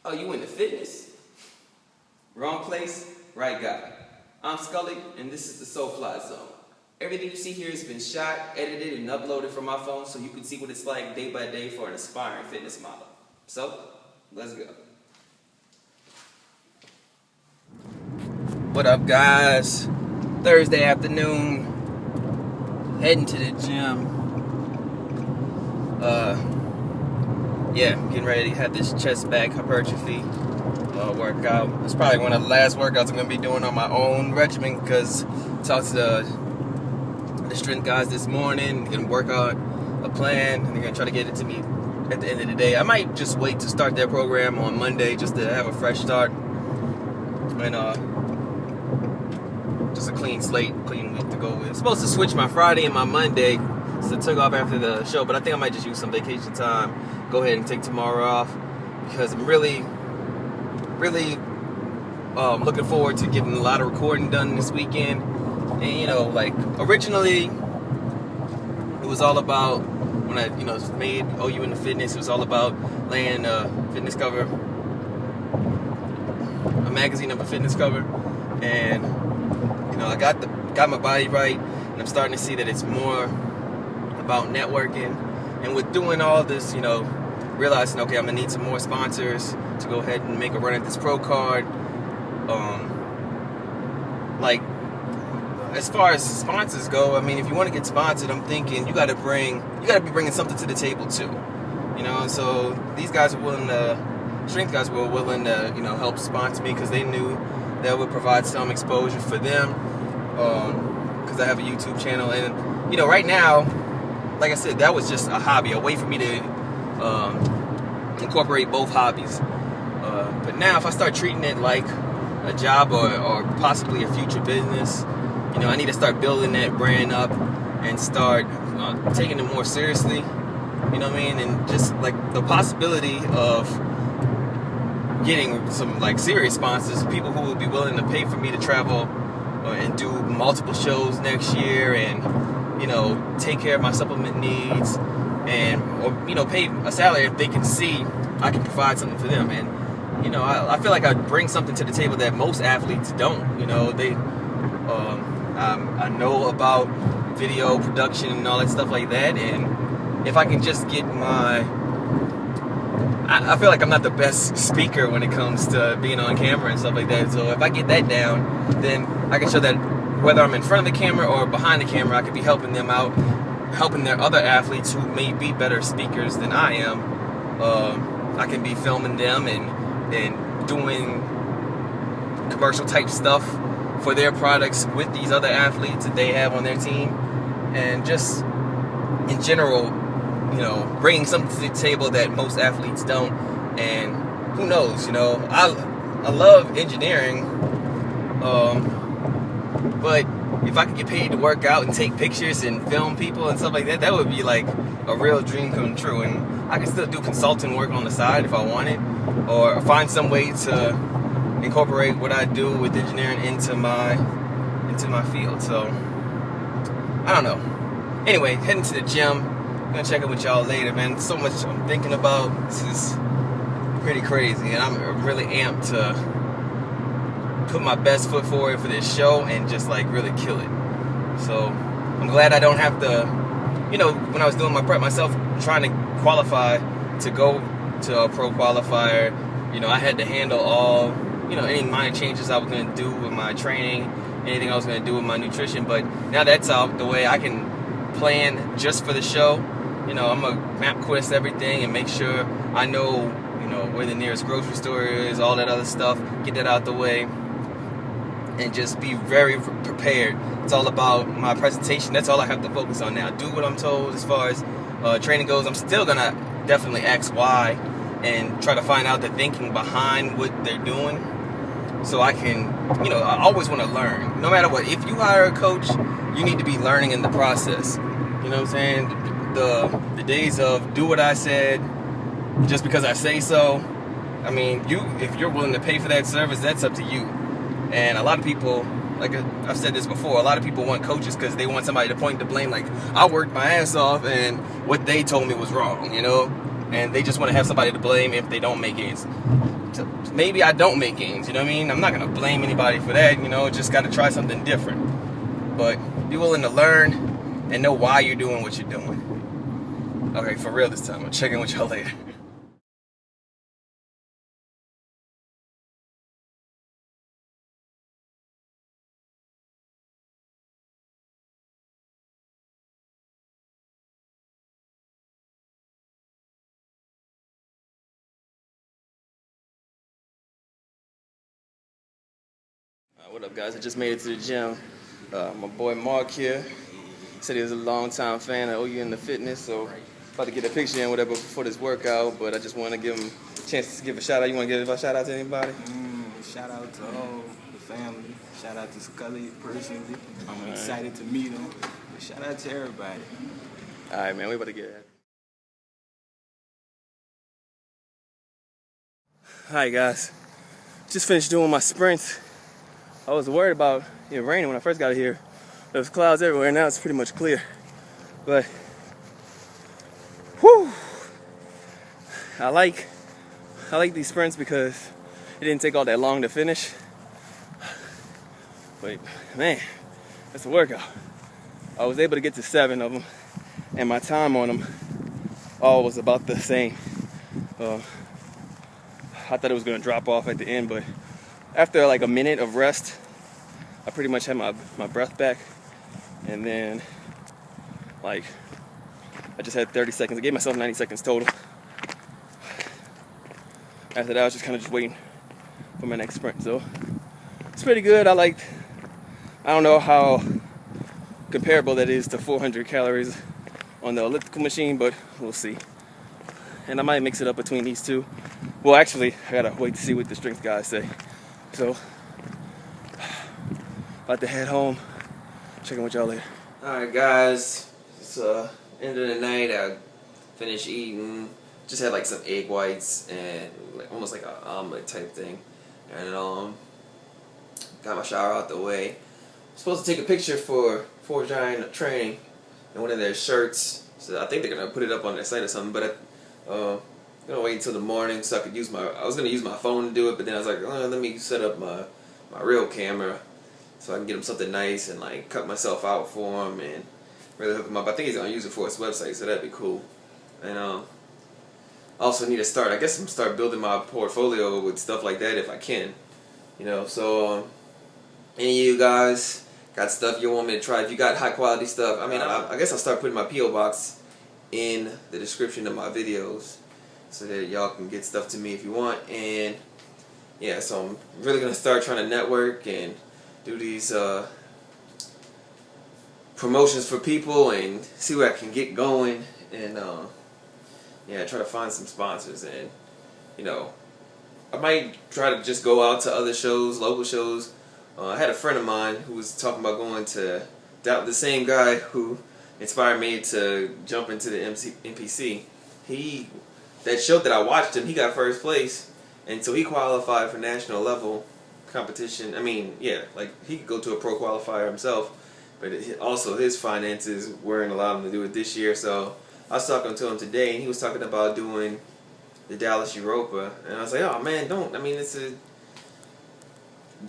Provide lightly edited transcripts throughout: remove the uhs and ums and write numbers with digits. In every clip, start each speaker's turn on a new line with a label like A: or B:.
A: Oh, you into fitness? Wrong place, right guy. I'm Scully, and this is the Soulfly Zone. Everything you see here has been shot, edited, and uploaded from my phone so you can see what it's like day by day for an aspiring fitness model. So, let's go. What up, guys? Thursday afternoon, heading to the gym. Getting ready to have this chest back hypertrophy workout. It's probably one of the last workouts I'm going to be doing on my own regimen because I talked to the strength guys this morning. They're going to work out a plan and they're going to try to get it to me at the end of the day. I might just wait to start their program on Monday just to have a fresh start and just a clean slate, clean week to go with. I'm supposed to switch my Friday and my Monday, so I took off after the show, but I think I might just use some vacation time, go ahead and take tomorrow off because I'm really looking forward to getting a lot of recording done this weekend. And like originally it was all about when I made OU into fitness, it was all about laying a fitness cover, a magazine of a fitness cover, and I got my body right, and I'm starting to see that it's more about networking. And with doing all this, realizing, okay, I'm gonna need some more sponsors to go ahead and make a run at this pro card. As far as sponsors go, I mean, if you want to get sponsored, I'm thinking you got to be bringing something to the table too. So these guys were willing to, strength guys were willing to, help sponsor me because they knew that would provide some exposure for them. Because I have a YouTube channel, and right now, like I said, that was just a hobby, a way for me to incorporate both hobbies. But now, if I start treating it like a job or possibly a future business, I need to start building that brand up and start taking it more seriously. You know what I mean? And just like the possibility of getting some serious sponsors, people who will be willing to pay for me to travel and do multiple shows next year, and take care of my supplement needs, or pay a salary if they can see I can provide something for them. And I feel like I bring something to the table that most athletes don't. I know about video production and all that stuff like that, and if I can just get I feel like I'm not the best speaker when it comes to being on camera and stuff like that. So if I get that down, then I can show that whether I'm in front of the camera or behind the camera, I could be helping them out, helping their other athletes who may be better speakers than I am. I can be filming them and doing commercial type stuff for their products with these other athletes that they have on their team, and just in general, bringing something to the table that most athletes don't. And who knows, I love engineering, but if I could get paid to work out and take pictures and film people and stuff like that, that would be like a real dream come true. And I could still do consulting work on the side if I wanted, or find some way to incorporate what I do with engineering into my field. So I don't know. Anyway, heading to the gym. I'm gonna check in with y'all later, man. So much I'm thinking about. This is pretty crazy, and I'm really amped to put my best foot forward for this show and just really kill it. So I'm glad I don't have to, when I was doing my prep myself, trying to qualify to go to a pro qualifier, I had to handle all, any minor changes I was going to do with my training, anything I was going to do with my nutrition. But now that's out the way, I can plan just for the show. I'm going to map quest everything and make sure I know, where the nearest grocery store is, all that other stuff, get that out the way, and just be very prepared. It's all about my presentation. That's all I have to focus on now. Do what I'm told as far as training goes. I'm still going to definitely ask why and try to find out the thinking behind what they're doing, so I can, I always want to learn. No matter what, if you hire a coach, you need to be learning in the process. You know what I'm saying? The days of do what I said just because I say so, I mean, if you're willing to pay for that service, that's up to you. And a lot of people, like I've said this before, a lot of people want coaches because they want somebody to point the blame, like, I worked my ass off and what they told me was wrong, and they just want to have somebody to blame if they don't make it. maybe I don't make gains, you know what I mean? I'm not gonna blame anybody for that, you know, just gotta try something different. But be willing to learn and know why you're doing what you're doing. Okay, for real this time. I'll check in with y'all later. What up, guys? I just made it to the gym. My boy Mark here. He said he was a long-time fan of OU and the fitness, so about to get a picture and whatever before this workout. But I just want to give him a chance to give a shout out. You want to give a shout out to anybody?
B: Shout out to all the family. Shout out to Scully personally. I'm excited to meet him. But shout out to everybody.
A: All right, man. We about to get it. All right, guys. Just finished doing my sprints. I was worried about it raining when I first got here. There was clouds everywhere. Now it's pretty much clear. But, whew, I like these sprints because it didn't take all that long to finish. But man, that's a workout. I was able to get to 7 of them, and my time on them all was about the same. I thought it was gonna drop off at the end, but after like a minute of rest, I pretty much had my breath back, and then like I just had 30 seconds. I gave myself 90 seconds total. After that, I was just kind of just waiting for my next sprint. So it's pretty good. I don't know how comparable that is to 400 calories on the elliptical machine, but we'll see. And I might mix it up between these two. Well, actually, I gotta wait to see what the strength guys say. So, about to head home. Check in with y'all later. Alright, guys. It's end of the night. I finished eating. Just had like some egg whites and almost like an omelet type thing. And got my shower out the way. I'm supposed to take a picture for Giant Training in one of their shirts. So I think they're gonna put it up on their site or something. But I'm gonna wait until the morning so I could use I was gonna use my phone to do it, but then I was like, let me set up my real camera so I can get him something nice and like cut myself out for him and really hook him up. I think he's gonna use it for his website, so that'd be cool. And I also need to start. I guess I'm start building my portfolio with stuff like that if I can, you know. So any of you guys got stuff you want me to try? If you got high quality stuff, I mean, I guess I'll start putting my PO box in the description of my videos so that y'all can get stuff to me if you want. And yeah, so I'm really gonna start trying to network and do these promotions for people and see where I can get going, and yeah, try to find some sponsors. And you know, I might try to just go out to other shows, local shows. I had a friend of mine who was talking about going to the same guy who inspired me to jump into the NPC. That show that I watched him, he got first place, and so he qualified for national level competition. I mean, yeah, like he could go to a pro qualifier himself, but also his finances weren't allowing him to do it this year. So I was talking to him today, and he was talking about doing the Dallas Europa, and I was like, oh man, don't. I mean,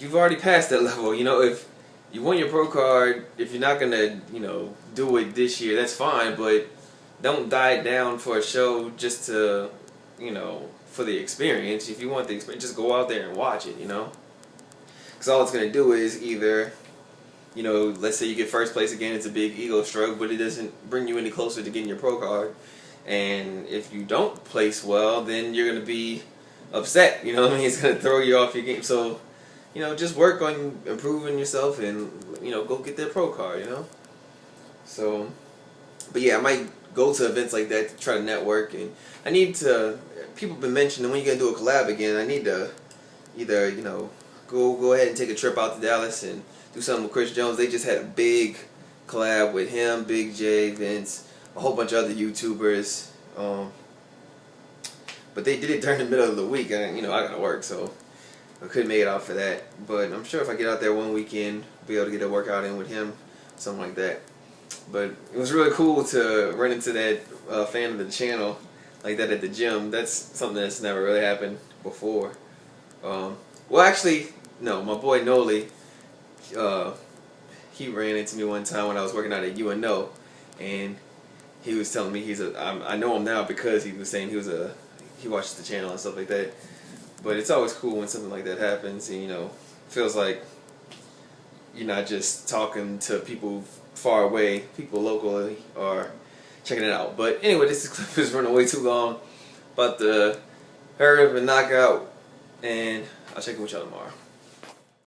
A: you've already passed that level. You know, if you won your pro card, if you're not gonna, you know, do it this year, that's fine, but don't diet down for a show just to, you know, for the experience. If you want the experience, just go out there and watch it, you know? Because all it's going to do is either, you know, let's say you get first place again, it's a big ego stroke, but it doesn't bring you any closer to getting your pro card. And if you don't place well, then you're going to be upset, you know what I mean? It's going to throw you off your game. So, you know, just work on improving yourself and, you know, go get that pro card, you know? So, but yeah, I might go to events like that to try to network, and I need to. People have been mentioning when you're gonna do a collab again. I need to either, you know, go ahead and take a trip out to Dallas and do something with Chris Jones. They just had a big collab with him, Big J, Vince, a whole bunch of other YouTubers. But they did it during the middle of the week, and you know I gotta work, so I couldn't make it out for that. But I'm sure if I get out there one weekend, I'll be able to get a workout in with him, something like that. But it was really cool to run into that fan of the channel like that at the gym. That's something that's never really happened before.
C: Well, actually, no. My boy Noli, he ran into me one time when I was working out at UNO, and he was telling me I know him now because he was saying he watches the channel and stuff like that. But it's always cool when something like that happens, and feels like you're not just talking to people far away, people locally are checking it out. But anyway, this clip is running way too long. About to hurry up and knock out, and I'll check in with y'all tomorrow.